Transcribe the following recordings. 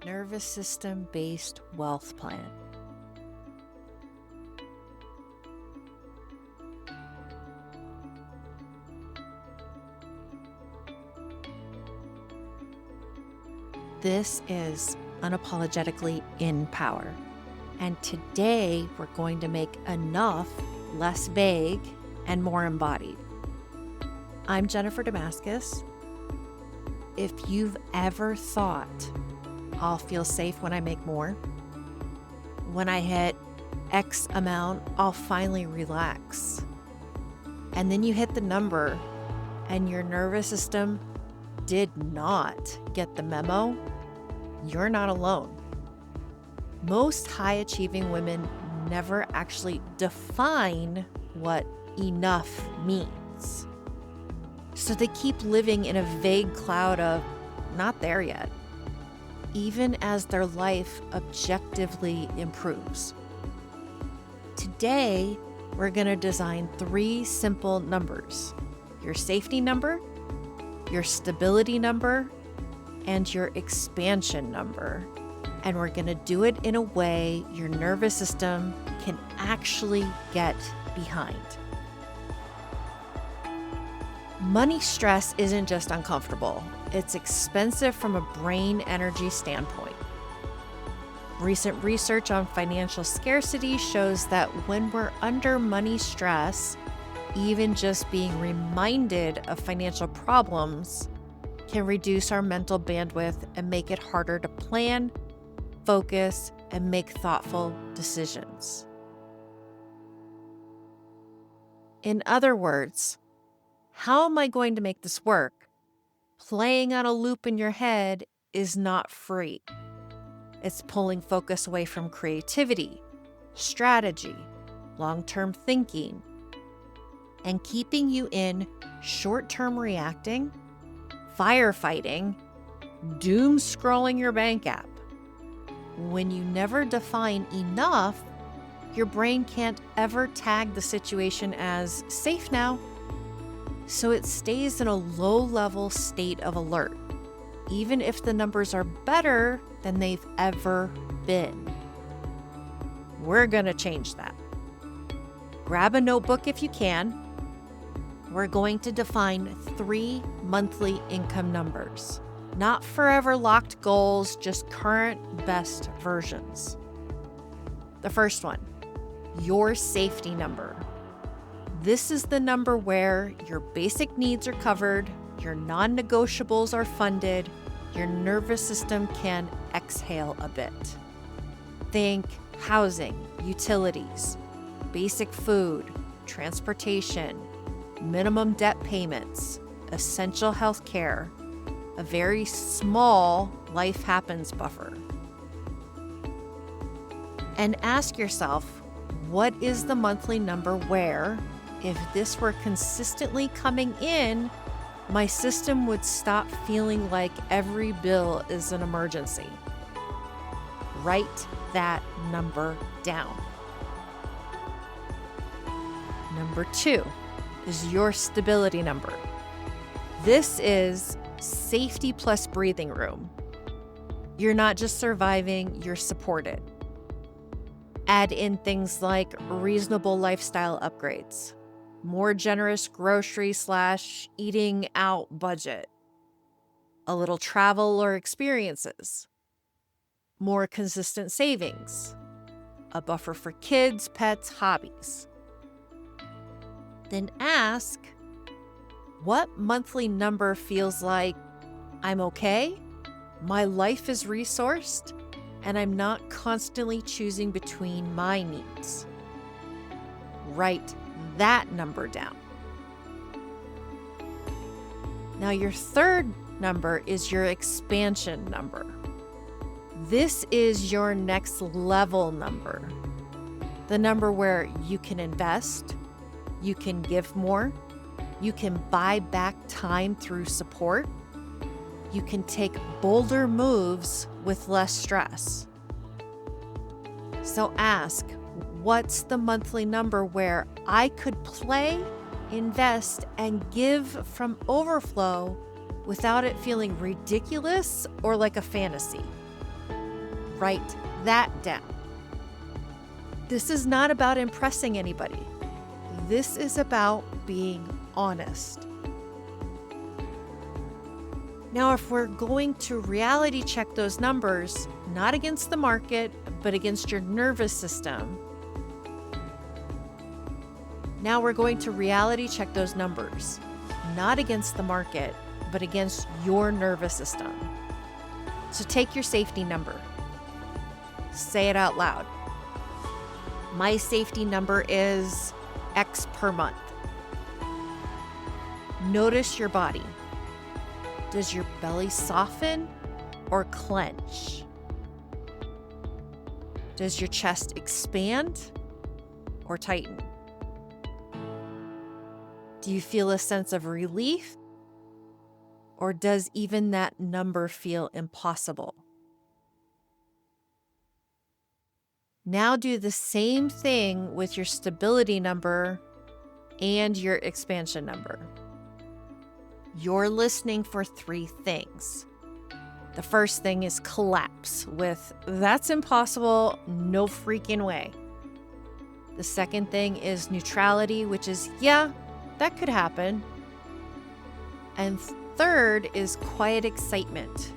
nervous system based wealth plan. This is Unapologetically in Power. And today we're going to make enough less vague and more embodied. I'm Jennifer Damascus. If you've ever thought, I'll feel safe when I make more, when I hit X amount, I'll finally relax, and then you hit the number and your nervous system did not get the memo, you're not alone. Most high-achieving women never actually define what enough means. So they keep living in a vague cloud of not there yet, even as their life objectively improves. Today, we're going to design 3 simple numbers: your safety number, your stability number, and your expansion number. And we're going to do it in a way your nervous system can actually get behind. Money stress isn't just uncomfortable, it's expensive from a brain energy standpoint. Recent research on financial scarcity shows that when we're under money stress, even just being reminded of financial problems can reduce our mental bandwidth and make it harder to plan, focus, and make thoughtful decisions. In other words, how am I going to make this work? Playing on a loop in your head is not free. It's pulling focus away from creativity, strategy, long-term thinking, and keeping you in short-term reacting, firefighting, doom scrolling your bank app. When you never define enough, your brain can't ever tag the situation as safe now. So it stays in a low-level state of alert, even if the numbers are better than they've ever been. We're going to change that. Grab a notebook if you can. We're going to define 3 monthly income numbers. Not forever locked goals, just current best versions. The first one, your safety number. This is the number where your basic needs are covered, your non-negotiables are funded, your nervous system can exhale a bit. Think housing, utilities, basic food, transportation, minimum debt payments, essential health care, a very small life happens buffer. And ask yourself, what is the monthly number where, if this were consistently coming in, my system would stop feeling like every bill is an emergency? Write that number down. Number 2 is your stability number. This is safety plus breathing room. You're not just surviving, you're supported. Add in things like reasonable lifestyle upgrades, more generous grocery/eating out budget, a little travel or experiences, more consistent savings, a buffer for kids, pets, hobbies. Then ask, what monthly number feels like I'm okay, my life is resourced, and I'm not constantly choosing between my needs? Write that number down. Now, your third number is your expansion number. This is your next level number. The number where you can invest, you can give more, you can buy back time through support, you can take bolder moves with less stress. So ask, what's the monthly number where I could play, invest, and give from overflow without it feeling ridiculous or like a fantasy? write that down. This is not about impressing anybody. This is about being honest. Now, if we're going to reality check those numbers, not against the market, but against your nervous system, now we're going to reality check those numbers, not against the market, but against your nervous system. So take your safety number. Say it out loud. My safety number is X per month. Notice your body. Does your belly soften or clench? Does your chest expand or tighten? Do you feel a sense of relief? Or does even that number feel impossible? Now do the same thing with your stability number and your expansion number. You're listening for 3 things. The first thing is collapse with, that's impossible, no freaking way. The second thing is neutrality, which is, yeah, that could happen. And third is quiet excitement.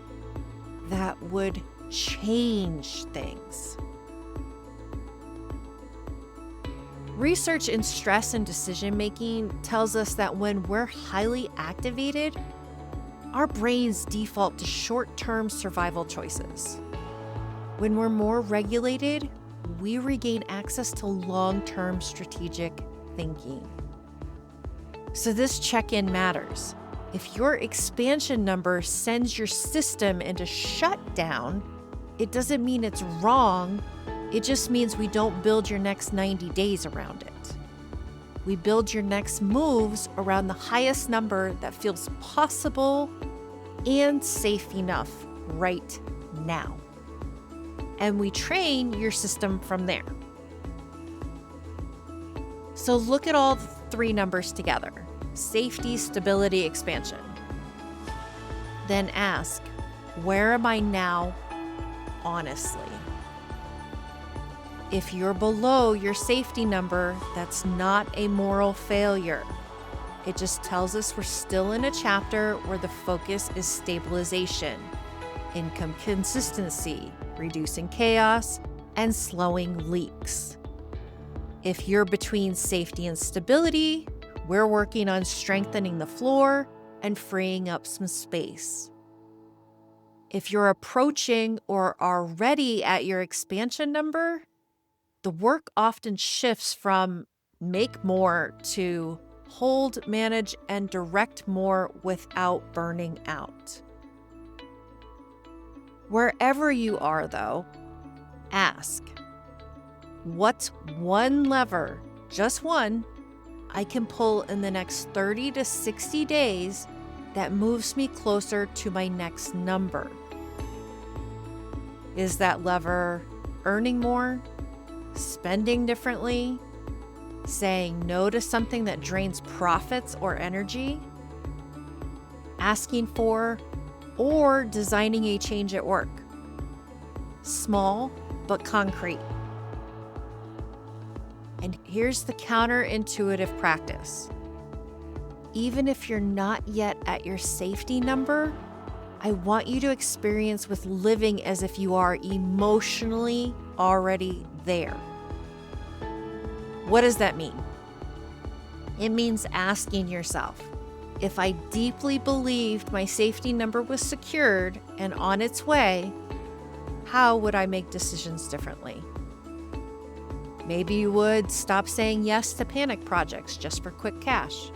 That would change things. Research in stress and decision making tells us that when we're highly activated, our brains default to short-term survival choices. When we're more regulated, we regain access to long-term strategic thinking. So this check-in matters. If your expansion number sends your system into shutdown, it doesn't mean it's wrong. It just means we don't build your next 90 days around it. We build your next moves around the highest number that feels possible and safe enough right now. And we train your system from there. So look at all the 3 numbers together: safety, stability, expansion. Then ask, where am I now, honestly? If you're below your safety number, that's not a moral failure. It just tells us we're still in a chapter where the focus is stabilization, income consistency, reducing chaos, and slowing leaks. If you're between safety and stability, we're working on strengthening the floor and freeing up some space. If you're approaching or are already at your expansion number, the work often shifts from make more to hold, manage, and direct more without burning out. Wherever you are, though, ask, what's one lever, just one, I can pull in the next 30 to 60 days that moves me closer to my next number? Is that lever earning more? Spending differently, saying no to something that drains profits or energy, asking for or designing a change at work? Small but concrete. And here's the counterintuitive practice. Even if you're not yet at your safety number, I want you to experience with living as if you are emotionally already there. What does that mean? It means asking yourself, if I deeply believed my safety number was secured and on its way, how would I make decisions differently? Maybe you would stop saying yes to panic projects just for quick cash.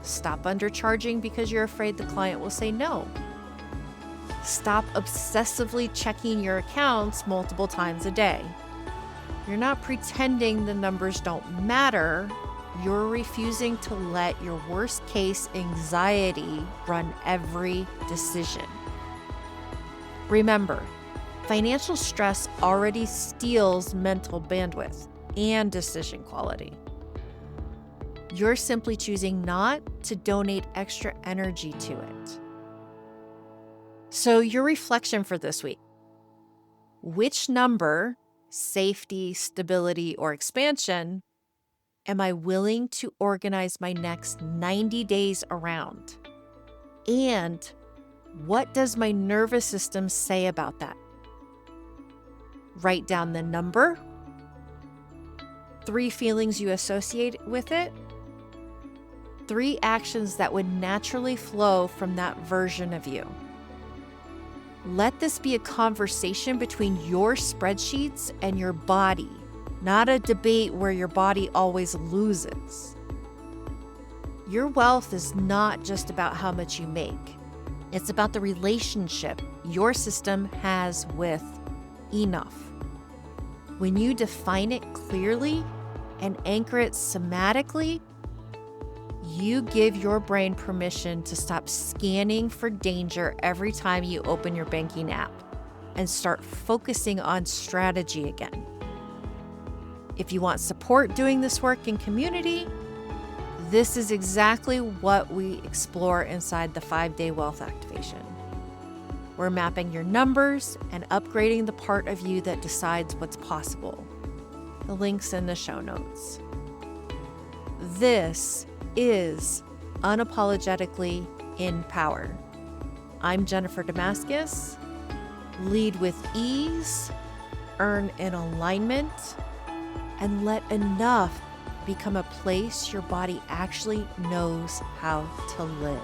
Stop undercharging because you're afraid the client will say no. Stop obsessively checking your accounts multiple times a day. You're not pretending the numbers don't matter. You're refusing to let your worst case anxiety run every decision. Remember, financial stress already steals mental bandwidth and decision quality. You're simply choosing not to donate extra energy to it. So your reflection for this week. Which number, safety, stability, or expansion, am I willing to organize my next 90 days around? And what does my nervous system say about that? Write down the number, 3 feelings you associate with it, 3 actions that would naturally flow from that version of you. Let this be a conversation between your spreadsheets and your body, not a debate where your body always loses. Your wealth is not just about how much you make. It's about the relationship your system has with enough. When you define it clearly and anchor it somatically, you give your brain permission to stop scanning for danger every time you open your banking app and start focusing on strategy again. If you want support doing this work in community, this is exactly what we explore inside the 5-day wealth activation. We're mapping your numbers and upgrading the part of you that decides what's possible. The link's in the show notes. This is Unapologetically in Power. I'm Jennifer Damascus. Lead with ease, earn in alignment, and let enough become a place your body actually knows how to live.